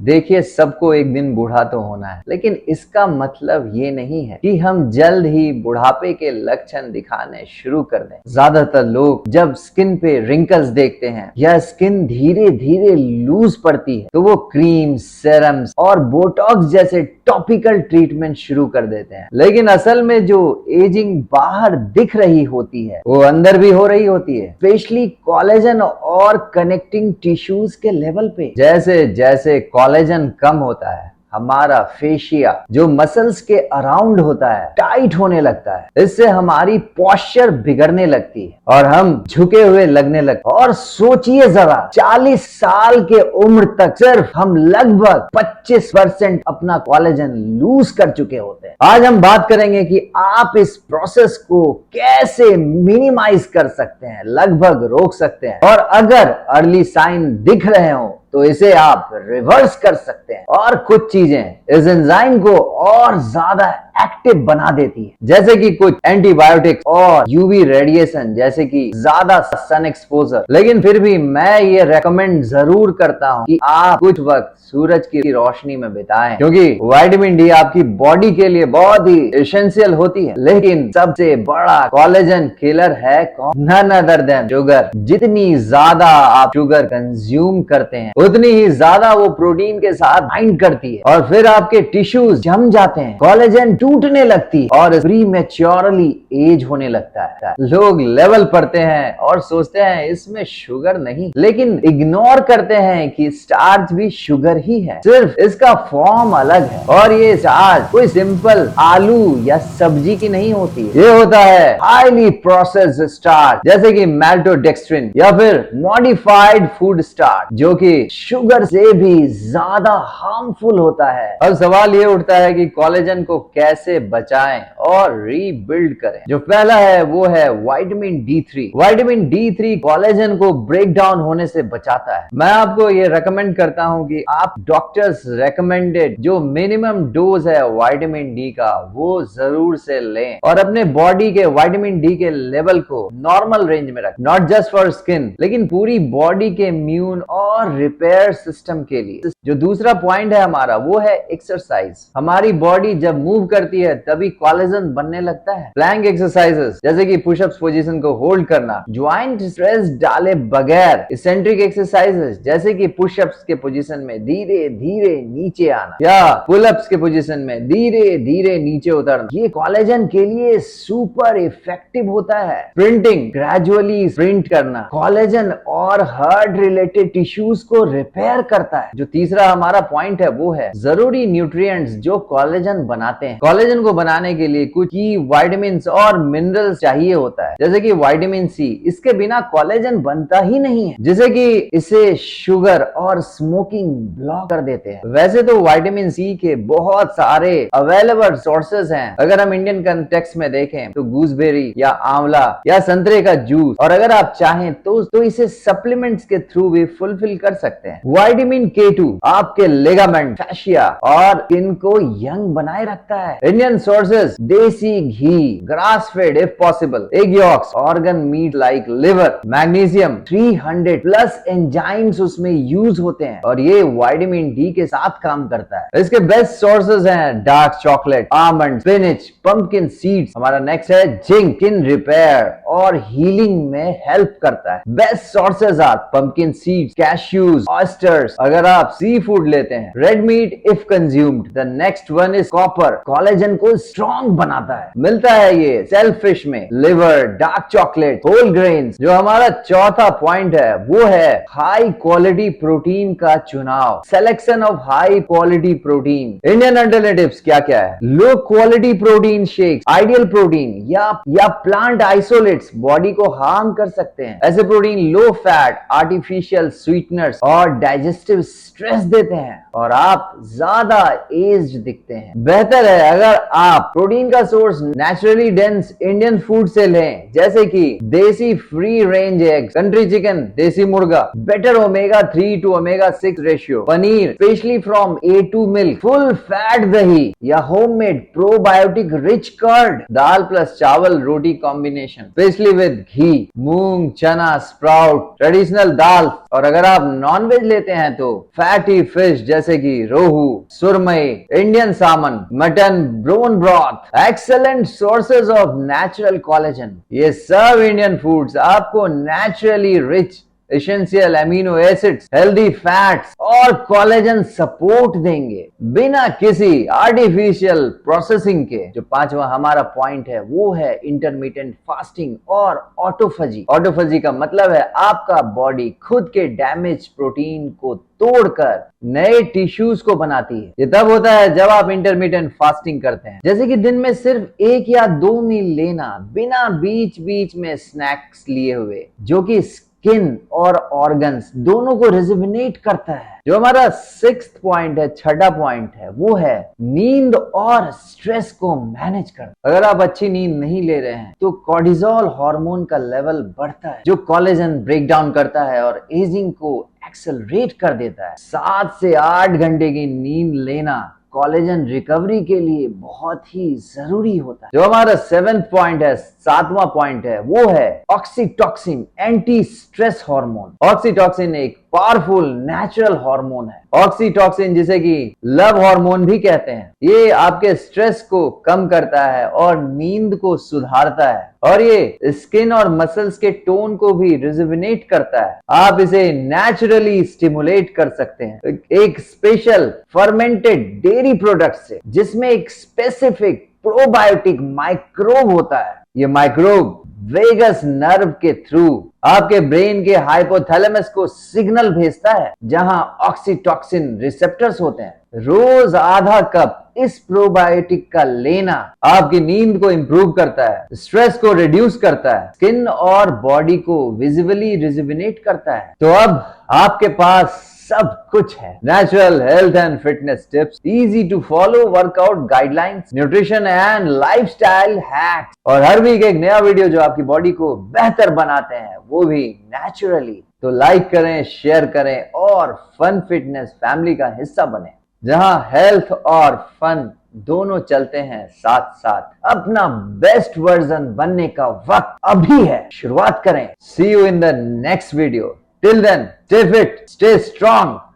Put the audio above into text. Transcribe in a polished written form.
देखिए, सबको एक दिन बूढ़ा तो होना है, लेकिन इसका मतलब ये नहीं है कि हम जल्द ही बुढ़ापे के लक्षण दिखाने शुरू कर दें। ज्यादातर लोग जब स्किन पे रिंकल्स देखते हैं या स्किन धीरे धीरे लूज पड़ती है तो वो क्रीम, सेरम्स और बोटॉक्स जैसे टॉपिकल ट्रीटमेंट शुरू कर देते हैं। लेकिन असल में जो एजिंग बाहर दिख रही होती है वो अंदर भी हो रही होती है, स्पेशली कोलेजन और कनेक्टिंग टिश्यूज के लेवल पे। जैसे जैसे कोलेजन कम होता है, हमारा फेशिया जो मसल्स के अराउंड होता है टाइट होने लगता है। इससे हमारी पोस्चर बिगड़ने लगती है और हम झुके हुए लगने लगते हैं। और सोचिए जरा, 40 साल के उम्र तक सिर्फ हम लगभग 25% अपना कोलेजन लूज कर चुके होते हैं। आज हम बात करेंगे कि आप इस प्रोसेस को कैसे मिनिमाइज कर सकते हैं, लगभग रोक सकते हैं, और अगर अर्ली साइन दिख रहे हो तो इसे आप रिवर्स कर सकते हैं। और कुछ चीजें इस एंजाइम को और ज्यादा एक्टिव बना देती है, जैसे कि कुछ एंटीबायोटिक्स और यूवी रेडिएशन, जैसे कि ज्यादा सन एक्सपोजर। लेकिन फिर भी मैं ये रेकमेंड जरूर करता हूं कि आप कुछ वक्त सूरज की रोशनी में बिताएं, क्योंकि विटामिन डी आपकी बॉडी के लिए बहुत ही एसेंशियल होती है। लेकिन सबसे बड़ा कोलेजन किलर है नन अदर देन शुगर। जितनी ज्यादा आप शुगर कंज्यूम करते हैं उतनी ही ज्यादा वो प्रोटीन के साथ बाइंड करती है और फिर आपके टिश्यूज जम जाते हैं, कोलेजन टूटने लगती है और प्रीमेच्योरली एज होने लगता है। लोग लेवल पढ़ते हैं और सोचते हैं इसमें शुगर नहीं, लेकिन इग्नोर करते हैं कि स्टार्च भी शुगर ही है, सिर्फ इसका फॉर्म अलग है। और ये स्टार्च कोई सिंपल आलू या सब्जी की नहीं होती, ये होता है हाईली प्रोसेस्ड स्टार्च, जैसे कि मैल्टोडेक्स्ट्रिन या फिर मॉडिफाइड फूड स्टार्च, जो कि शुगर से भी ज्यादा हार्मफुल होता है। अब सवाल ये उठता है कि कोलेजन को कैसे बचाएं और रीबिल्ड करें। जो पहला है वो है vitamin D3। Vitamin D3 collagen को ब्रेक डाउन होने से बचाता है। मैं आपको ये रेकमेंड करता हूं कि आप डॉक्टर्स रेकमेंडेड जो मिनिमम डोज है विटामिन डी का वो जरूर से लें और अपने बॉडी के विटामिन डी के लेवल को नॉर्मल रेंज में रखें। नॉट जस्ट फॉर स्किन, लेकिन पूरी बॉडी के इम्यून और रिपेयर सिस्टम के लिए। जो दूसरा पॉइंट है हमारा वो है एक्सरसाइज। हमारी बॉडी जब मूव करती है तभी कोलेजन बनने लगता है। प्लैंक एक्सरसाइजेस जैसे कि पुशअप्स पोजीशन को होल्ड करना, ज्वाइंट स्ट्रेस डाले बगैर इसेंट्रिक एक्सरसाइजेस जैसे कि पुशअप्स के पोजीशन में धीरे धीरे नीचे आना या पुलअप्स के पोजीशन में धीरे धीरे नीचे उतरना, ये कोलेजन के लिए सुपर इफेक्टिव होता है। स्प्रिंटिंग, ग्रेजुअली स्प्रिंट करना कोलेजन और हार्ट रिलेटेड टिश्यूज को रिपेयर करता है। जो तीसरा हमारा पॉइंट है वो है जरूरी न्यूट्रिएंट्स जो कोलेजन बनाते हैं। कोलेजन को बनाने के लिए कुछ की विटामिन्स और मिनरल्स चाहिए होता है, जैसे कि विटामिन सी। इसके बिना कोलेजन बनता ही नहीं है, जिसे कि इसे शुगर और स्मोकिंग ब्लॉक कर देते हैं। वैसे तो विटामिन सी के बहुत सारे अवेलेबल सोर्सेज हैं। अगर हम इंडियन कंटेक्स्ट में देखें तो गूसबेरी या आंवला या संतरे का जूस, और अगर आप चाहें तो इसे सप्लीमेंट्स के थ्रू भी फुलफिल कर सकते हैं। विटामिन K2 आपके लिगामेंट, फैशिया और स्किन को यंग बनाए रखता है। Indian sources desi ghee, grass fed if possible, egg yolks, organ meat like liver, magnesium, 300 plus enzymes उसमें यूज होते हैं और ये विटामिन डी के साथ काम करता है। इसके बेस्ट सोर्सेज हैं dark chocolate, almond, spinach, pumpkin seeds. हमारा नेक्स्ट है जिंक, स्किन रिपेयर और हीलिंग में हेल्प करता है। Best sources are pumpkin seeds, cashews, oysters अगर आप सी फूड लेते हैं, red meat if consumed. The next one is copper, collagen को स्ट्रॉन्ग बनाता है। मिलता है ये सेलफिश में, liver, dark chocolate, whole grains. जो हमारा चौथा पॉइंट है वो है हाई क्वालिटी प्रोटीन का चुनाव, selection of high quality protein. Indian alternatives क्या क्या है? Low quality protein shakes, ideal protein या प्लांट आइसोलेट्स बॉडी को हार्म कर सकते हैं। ऐसे protein low fat, artificial sweeteners और डाइजेस्टिव स्ट्रेस देते हैं और आप ज्यादा एज्ड दिखते हैं। बेहतर है अगर आप प्रोटीन का source naturally dense Indian food से लें, जैसे कि desi free range eggs, country chicken, desi मुर्गा, better omega 3 to omega 6 ratio, paneer especially from A2 milk, full fat दही या होममेड प्रोबायोटिक रिच कर्ड, दाल प्लस चावल रोटी combination especially with ghee, moong, chana, sprout, traditional दाल। और अगर आप नॉनवेज लेते हैं तो फैटी फिश जैसे कि rohu, surmai, Indian salmon, mutton, bone broth, excellent sources of natural collagen. ये सब इंडियन फूड्स आपको naturally rich essential amino acids, healthy fats और कोलेजन सपोर्ट देंगे बिना किसी आर्टिफिशियल प्रोसेसिंग के। जो पांचवा हमारा पॉइंट है वो है इंटरमिटेंट फास्टिंग और ऑटोफेजी। ऑटोफेजी का मतलब है आपका बॉडी खुद के डैमेज प्रोटीन को तोड़कर नए टिश्यूज को बनाती है। ये तब होता है जब आप इंटरमिटेंट फास्टिंग करते हैं, जैसे कि दिन में सिर्फ 1 या 2 मील लेना बिना बीच बीच में स्नैक्स लिए हुए, जो कि स्किन और ऑर्गन्स दोनों को रिजुविनेट करता है। जो हमारा 6th पॉइंट है, छठा पॉइंट है, वो है नींद और स्ट्रेस को मैनेज करना। अगर आप अच्छी नींद नहीं ले रहे हैं तो कॉर्टिसोल हार्मोन का लेवल बढ़ता है, जो कोलेजन ब्रेक डाउन करता है और एजिंग को एक्सेलरेट कर देता है। 7 से 8 घंटे की नींद लेना कोलेजन रिकवरी के लिए बहुत ही जरूरी होता है। जो हमारा 7th पॉइंट है, 7वां पॉइंट है, वो है oxytocin, anti stress hormone. Oxytocin एक पावरफुल नेचुरल हार्मोन है। ऑक्सीटॉक्सिन जिसे कि लव हार्मोन भी कहते हैं, ये आपके स्ट्रेस को कम करता है और नींद को सुधारता है, और ये स्किन और मसल्स के टोन को भी रिजुविनेट करता है। आप इसे नेचुरली स्टिमुलेट कर सकते हैं एक स्पेशल फर्मेंटेड डेयरी प्रोडक्ट से, जिसमें एक स्पेसिफिक प्रोबायोटिक माइक्रोब होता है। ये माइक्रोब वेगस नर्व के थ्रू आपके ब्रेन के हाइपोथैलेमस को सिग्नल भेजता है, जहां ऑक्सीटॉक्सिन रिसेप्टर्स होते हैं। रोज आधा कप इस प्रोबायोटिक का लेना आपकी नींद को इंप्रूव करता है, स्ट्रेस को रिड्यूस करता है, स्किन और बॉडी को विजिबली रिजुविनेट करता है। तो अब आपके पास सब कुछ है, natural health and fitness tips, easy to follow workout guidelines, nutrition and lifestyle hacks, और हर वीक एक नया वीडियो जो आपकी बॉडी को बेहतर बनाते हैं, वो भी नेचुरली। तो लाइक करें, शेयर करें और फन फिटनेस फैमिली का हिस्सा बने, जहां हेल्थ और फन दोनों चलते हैं साथ साथ। अपना बेस्ट वर्जन बनने का वक्त अभी है, शुरुआत करें। See you in the next video. Till then, stay fit, stay strong.